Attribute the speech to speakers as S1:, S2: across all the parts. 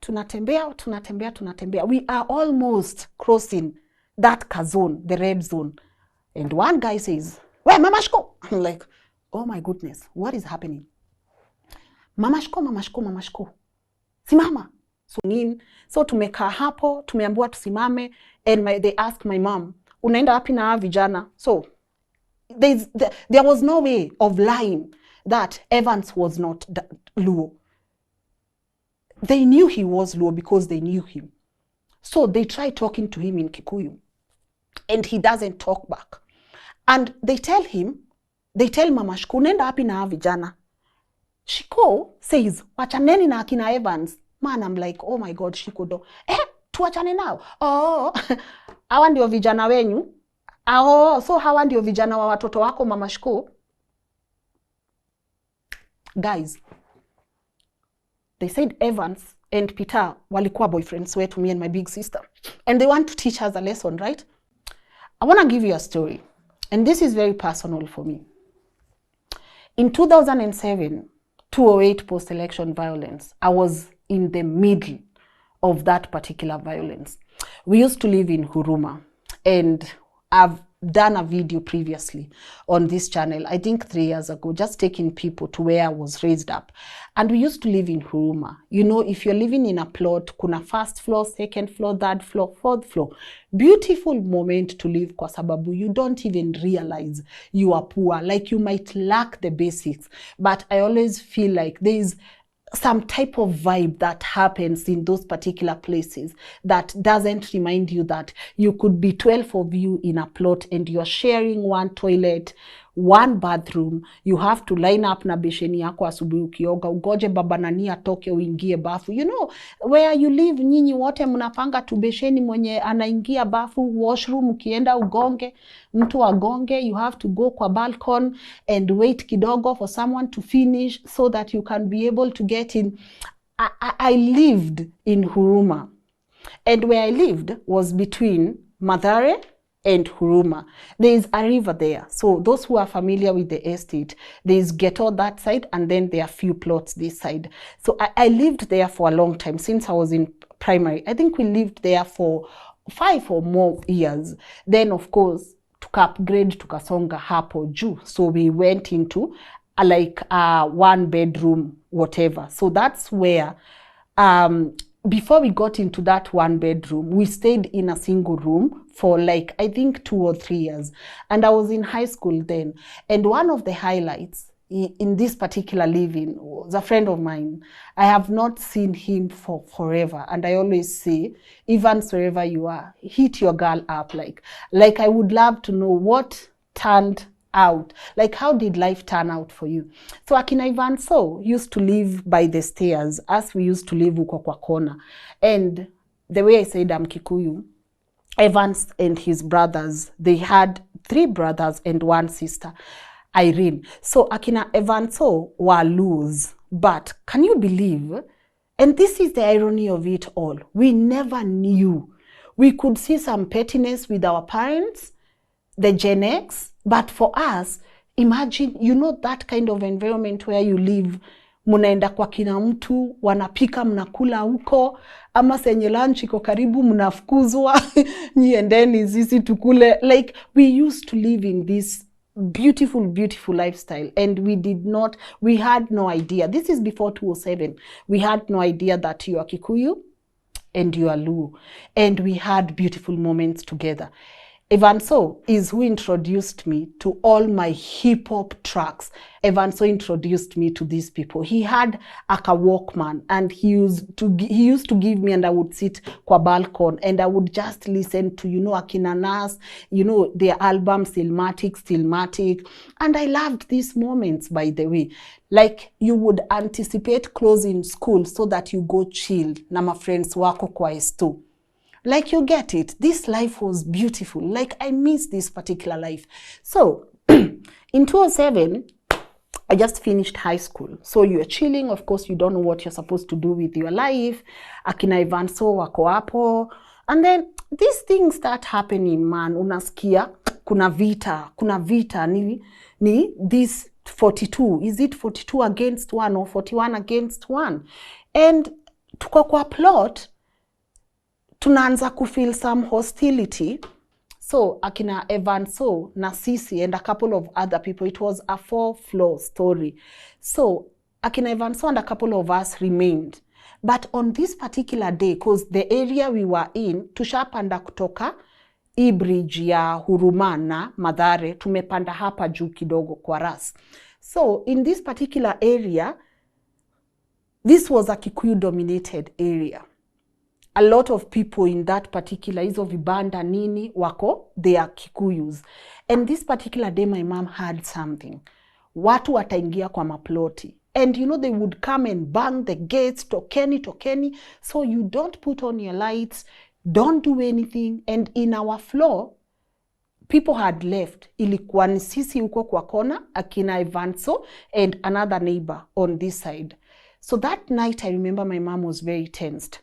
S1: tunatembea. We are almost crossing that zone, the red zone. And one guy says, "Where, Mamashko?" I'm like, oh my goodness, what is happening? Mamashko. Simama. So tumekaa hapo, tumeambiwa tusimame, and they ask my mom, unaenda wapi na vijana? So there was no way of lying that Evans was not Luo. They knew he was Luo because they knew him. So they tried talking to him in Kikuyu, and he doesn't talk back. And they tell Mama Shiko, unaenda wapi na vijana? Shiko says, wachaneni na akina Evans. Man, I'm like, oh my God, Shiko do. Tuwachane nao. Oh, hawa ndio vijana wenyu. Oh, so hawa ndio vijana wa watoto wako, Mama Shiko. Guys, they said Evans and Peter walikuwa boyfriends wetu, me and my big sister. And they want to teach us a lesson, right? I want to give you a story. And this is very personal for me. In 2007, 2008 post-election violence, I was in the middle of that particular violence. We used to live in Huruma, and I've done a video previously on this channel, I think 3 years ago, just taking people to where I was raised up. And we used to live in Huruma. You know, if you're living in a plot, kuna first floor, second floor, third floor, fourth floor. Beautiful moment to live kwa sababu you don't even realize you are poor. Like you might lack the basics. But I always feel like there's some type of vibe that happens in those particular places that doesn't remind you that you could be 12 of you in a plot and you're sharing one toilet, one bathroom. You have to line up na besheni yako asubuhi ukioga, ugoje baba nani atoke uingie bafu. You know, where you live nyinyi wote mnapanga tu besheni mwenye anaingia bafu, washroom ukienda ugonge, mtu agonge, you have to go kwa balcony and wait kidogo for someone to finish so that you can be able to get in. I lived in Huruma, and where I lived was between Mathare and Huruma. There is a river there. So those who are familiar with the estate, there is ghetto that side, and then there are few plots this side. So I lived there for a long time, since I was in primary. I think we lived there for 5 or more years. Then of course, tuka-upgrade, tukasonga hapo juu. So we went into like a 1-bedroom, whatever. So that's where, before we got into that 1-bedroom, we stayed in a single room for like, I think 2 or 3 years. And I was in high school then. And one of the highlights in this particular living was a friend of mine. I have not seen him for forever. And I always say, even wherever you are, hit your girl up. Like I would love to know what turned out. Like, how did life turn out for you? So akina Ivan so used to live by the stairs, as we used to live uko kwa kona. And the way I said I'm Kikuyu, Evans and his brothers, they had 3 brothers and 1 sister, Irene. So akina Evans so were Luos. But can you believe, and this is the irony of it all, we never knew. We could see some pettiness with our parents, the Gen X, but for us, imagine, you know, that kind of environment where you live, munaenda kwa kina mtu, wanapika mnakula huko, ama senye lunch iko karibu mnafukuzwa, niendeni sisi tukule. Like, we used to live in this beautiful, beautiful lifestyle, and we had no idea. This is before 2007. We had no idea that you are Kikuyu and you are Luo, and we had beautiful moments together. Evan So is who introduced me to all my hip-hop tracks. Evan So introduced me to these people. He had a Walkman, and he used to give me, and I would sit kwa balcony, and I would just listen to, you know, Akina Nas, you know, their album Stillmatic. And I loved these moments, by the way. Like, you would anticipate closing school so that you go chill na ma friends wako kwa esto. Like, you get it. This life was beautiful. Like, I miss this particular life. So, in 2007, I just finished high school. So, you're chilling. Of course, you don't know what you're supposed to do with your life. Akina Ivan so wako hapo. And then, these things start happening, man. Unasikia, kuna vita, ni this 42. Is it 42 against 1 or 41 against 1? And tuko kwa plot, tunaanza kufeel some hostility. So akina Evanso na sisi and a couple of other people, it was a 4-floor story. So akina Evanso and a couple of us remained. But on this particular day, because the area we were in, tushapanda kutoka hii bridge ya Huruma na Mathare, tumepanda hapa juu kidogo kwa Ras. So in this particular area, this was a Kikuyu dominated area. A lot of people in that particular, hizo vibanda nini wako, they are Kikuyus. And this particular day, my mom had something. Watu wataingia kwa maploti. And you know, they would come and bang the gates, tokeni. So you don't put on your lights, don't do anything. And in our floor, people had left. Ilikuwa ni sisi huko kwa kona, akina Evanso and another neighbor on this side. So that night, I remember my mom was very tensed.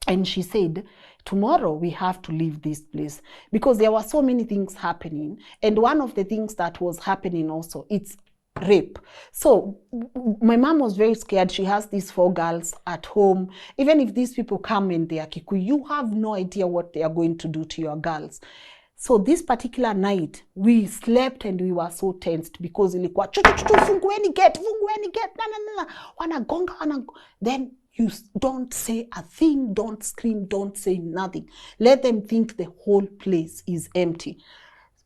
S1: And she said, tomorrow we have to leave this place because there were so many things happening. And one of the things that was happening also, it's rape. So my mom was very scared. She has these 4 girls at home. Even if these people come and they are Kikuyu, you have no idea what they are going to do to your girls. So this particular night, we slept and we were so tensed because ilikuwa fungueni gate, na. Wanagonga. Then you don't say a thing, don't scream, don't say nothing. Let them think the whole place is empty.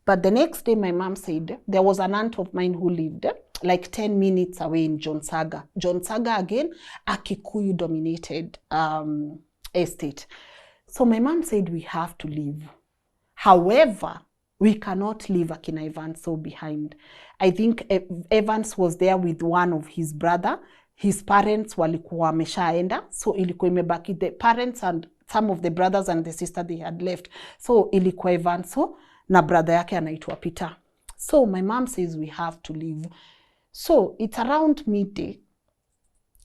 S1: But the next day, my mom said, there was an aunt of mine who lived like 10 minutes away in John Saga. John Saga, again, a Kikuyu-dominated estate. So my mom said, we have to leave. However, we cannot leave Akina Evanso behind. I think Evans was there with one of his brother. His parents walikuwa wameshaenda, so ilikuwa imebaki the parents and some of the brothers and the sister they had left. So ilikuwa Evanso na brother yake anaitwa Peter. So my mom says we have to leave. So it's around midday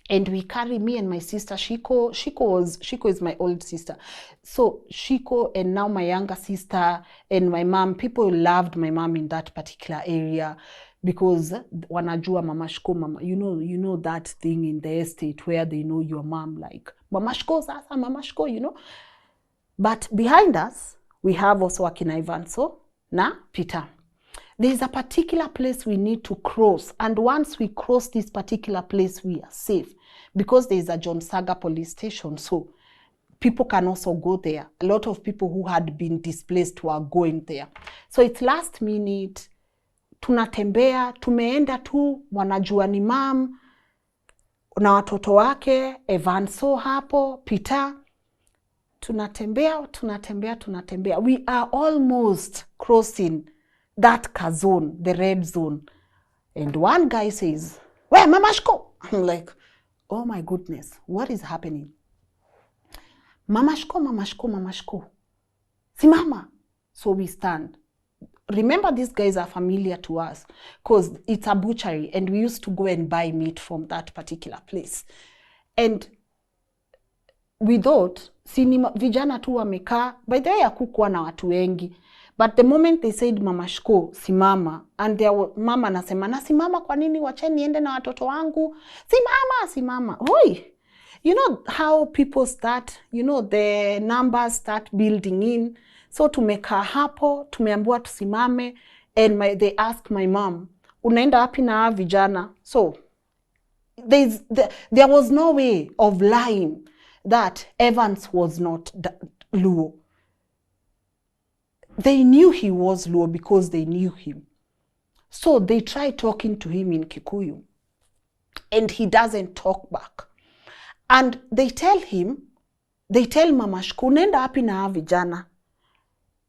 S1: and we carry me and my sister Shiko. Shiko is my old sister. So Shiko and now my younger sister and my mom, people loved my mom in that particular area because wanajua Mama Shiko, mama, you know that thing in the estate where they know your mom, like Mama Shiko, sasa Mama Shiko, you know. But behind us, we have also Akina Evanso na Peter. There is a particular place we need to cross. And once we cross this particular place, we are safe. Because there is a John Saga police station. So people can also go there. A lot of people who had been displaced were going there. So it's last minute. Tunatembea, tumeenda tu, wanajua ni mam, na watoto wake, Evanso hapo, Peter. Tunatembea. We are almost crossing that zone, the red zone. And one guy says, where Mama Shiko? I'm like, oh my goodness, what is happening? Mama Shiko. Si mama. So we stand. Remember, these guys are familiar to us because it's a butchery and we used to go and buy meat from that particular place. And we thought, vijana tu wamekaa, by the way hakukuwa na watu wengi. But the moment they said Mama Shiko, simama, and mama nasema, na simama kwa nini, wacheni niende na watoto wangu? Simama. Oi! You know how people start, you know, the numbers start building in. So tumekaa hapo, tumeambiwa tusimame, and they ask my mom, unaenda wapi na vijana? So there was no way of lying that Evans was not Luo. They knew he was Luo because they knew him. So they tried talking to him in Kikuyu. And he doesn't talk back. And they tell Mama Shiko, unaenda wapi na vijana?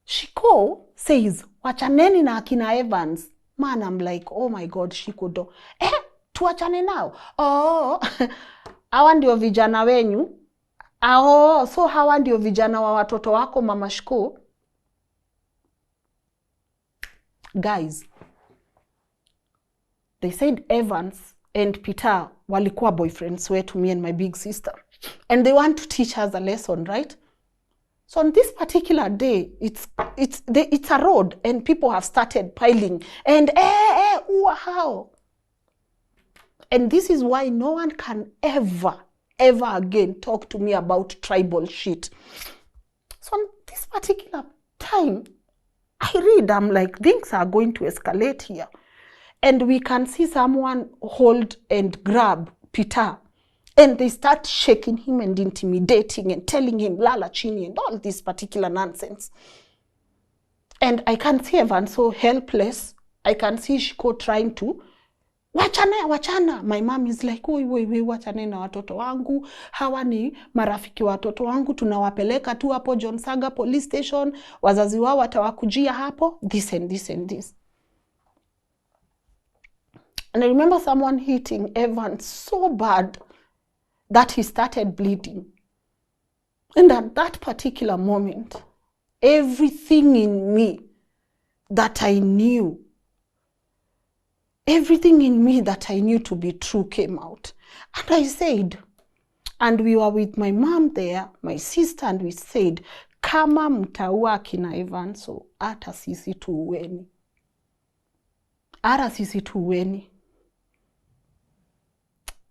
S1: Shiko says, wachaneni na akina Evans. Man, I'm like, oh my God, Shiko do. Tuachane nao. Oh, hawa ndio vijana wenyu. So hawa ndio vijana wa watoto wako Mama Shiko. Guys, they said Evans and Peter walikuwa boyfriends wetu, me and my big sister. And they want to teach us a lesson, right? So on this particular day, it's a road and people have started piling. And how? And this is why no one can ever ever again talk to me about tribal shit. So on this particular time, I read, I'm like, things are going to escalate here. And we can see someone hold and grab Peter. And they start shaking him and intimidating and telling him, lala chini, and all this particular nonsense. And I can see Evan so helpless. I can see Shiko trying to, wachana. My mom is like, we wachane na watoto wangu. Hawa ni marafiki watoto wangu. Tunawapeleka tu hapo John Saga police station. Wazazi wao watawakujia hapo. This and this and this. And I remember someone hitting Evan so bad that he started bleeding. And at that particular moment, everything in me that I knew, to be true came out. And I said, and we were with my mom there, my sister, and we said, kama mtaua kina Evan, so ata sisi tuweni.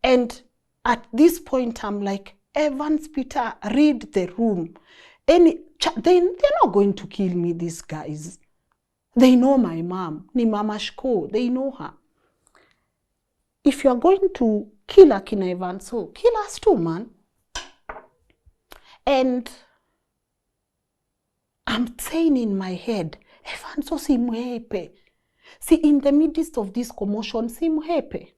S1: And at this point, I'm like, Evans, Peter, read the room. They're not going to kill me, these guys. They know my mom. Ni Mama Shko. They know her. If you're going to kill Akina Evans, so kill us too, man. And I'm saying in my head, Evans, so simhepe. See, in the midst of this commotion, simhepe.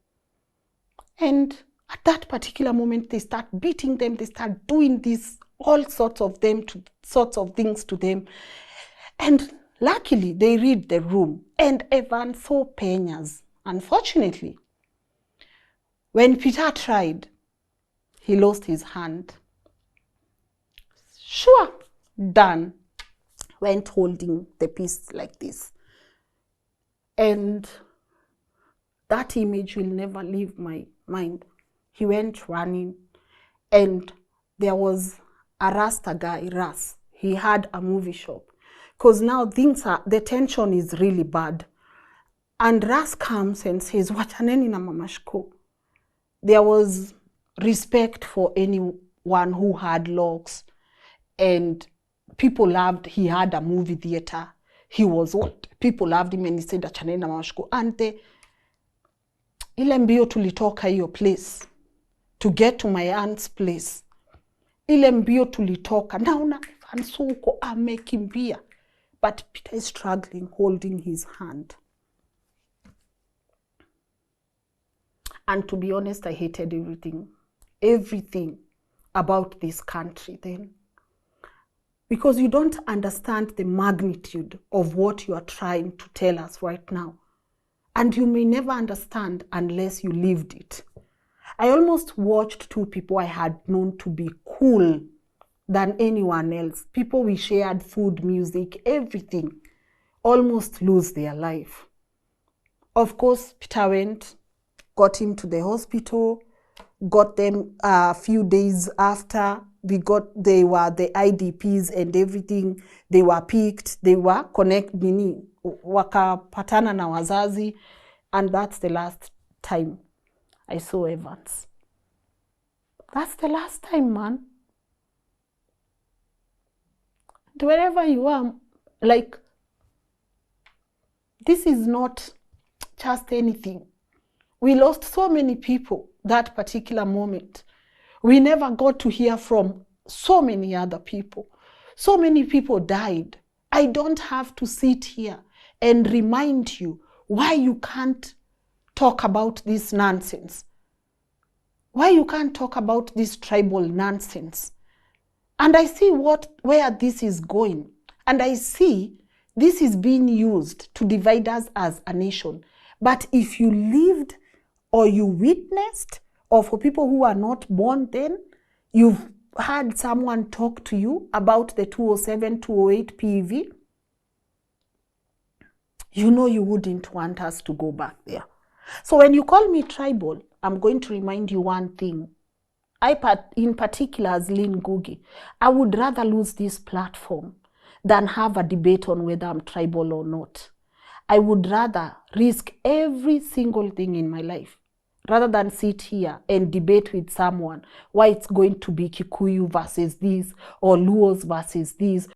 S1: And at that particular moment, they start beating them. They start doing this, all sorts of things to them. And luckily, they read the room. And Evan saw peñas. Unfortunately, when Peter tried, he lost his hand. Sure, done. Went holding the piece like this. And that image will never leave my mind. He went running, and there was a Rasta guy, Ras. He had a movie shop. Because now the tension is really bad. And Ras comes and says, wachaneni na Mama Shko. There was respect for anyone who had locks, and people loved, he had a movie theater. He was what? People loved him, and he said, wachaneni na Mama Shko. And ile mbio tulitoka hiyo place to get to my aunt's place. Ile mbio tulitoka. Naona Fansuko amekimbia. But Peter is struggling, holding his hand. And to be honest, I hated everything about this country then. Because you don't understand the magnitude of what you are trying to tell us right now. And you may never understand unless you lived it. I almost watched two people I had known to be cool than anyone else. People we shared food, music, everything, almost lose their life. Of course, Peter went, got him to the hospital, got them a few days after. They were the IDPs and everything. They were picked. They were wakapatana na wazazi. And that's the last time I saw Evans. That's the last time, man. And wherever you are, like, this is not just anything. We lost so many people that particular moment. We never got to hear from so many other people. So many people died. I don't have to sit here and remind you why you can't talk about this nonsense. Why you can't talk about this tribal nonsense. And I see where this is going. And I see this is being used to divide us as a nation. But if you lived or you witnessed, or for people who are not born then, you've had someone talk to you about the 207, 208 PV, you know you wouldn't want us to go back there. So when you call me tribal, I'm going to remind you one thing. In particular as Lynn Ngugi, I would rather lose this platform than have a debate on whether I'm tribal or not. I would rather risk every single thing in my life rather than sit here and debate with someone why it's going to be Kikuyu versus this or Luos versus this